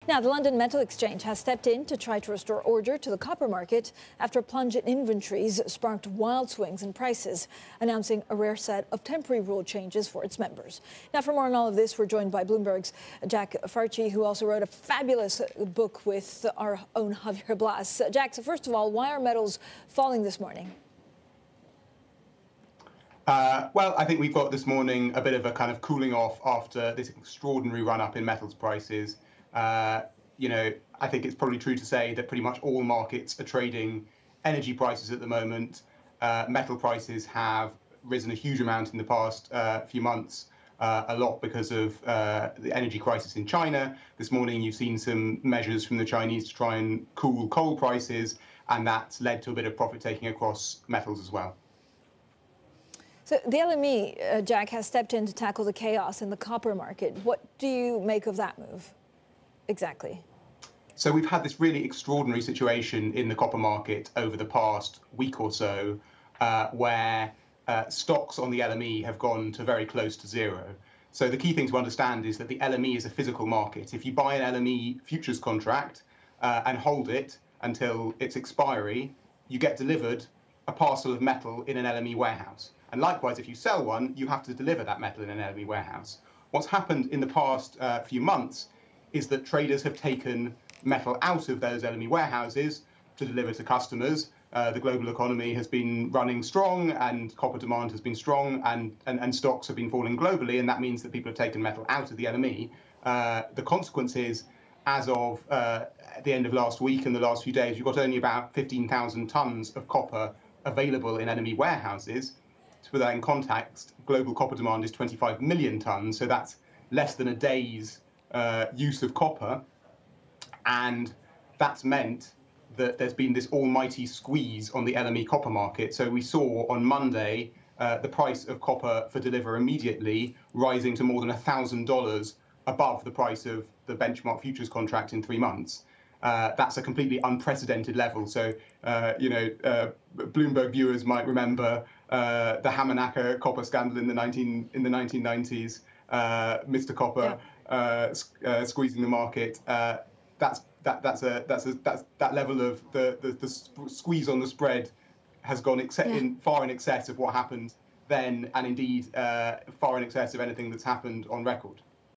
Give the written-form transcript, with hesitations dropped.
Now, the London Metal Exchange has stepped in to try to restore order to the copper market after a plunge in inventories sparked wild swings in prices, announcing a rare set of temporary rule changes for its members. Now, for more on all of this, we're joined by Bloomberg's Jack Farchy, who also wrote a fabulous book with our own Javier Blas. Jack, so first of all, why are metals falling this morning? Well, I think we've got this morning a bit of a kind of cooling off after this extraordinary run-up in metals prices. I think it's probably true to say that pretty much all markets are trading energy prices at the moment. Metal prices have risen a huge amount in the past few months, a lot because of the energy crisis in China. This morning, you've seen some measures from the Chinese to try and cool coal prices, and that's led to a bit of profit taking across metals as well. So the LME, Jack, has stepped in to tackle the chaos in the copper market. What do you make of that move exactly? So we've had this really extraordinary situation in the copper market over the past week or so, where stocks on the LME have gone to very close to zero. So the key thing to understand is that the LME is a physical market. If you buy an LME futures contract and hold it until its expiry, you get delivered a parcel of metal in an LME warehouse. And likewise, if you sell one, you have to deliver that metal in an LME warehouse. What's happened in the past few months is that traders have taken metal out of those LME warehouses to deliver to customers. The global economy has been running strong and copper demand has been strong and stocks have been falling globally. And that means that people have taken metal out of the LME. The consequence is, as of the end of last week and the last few days, you've got only about 15,000 tons of copper available in LME warehouses. To put that in context, global copper demand is 25 million tons, so that's less than a day's use of copper. And that's meant that there's been this almighty squeeze on the LME copper market. So we saw on Monday the price of copper for deliver immediately rising to more than $1,000 above the price of the benchmark futures contract in 3 months. That's a completely unprecedented level. So, Bloomberg viewers might remember the Hamanaka copper scandal in the 1990s. Mr. Copper squeezing the market. That level of the squeeze on the spread has gone far in excess of what happened then, and indeed far in excess of anything that's happened on record.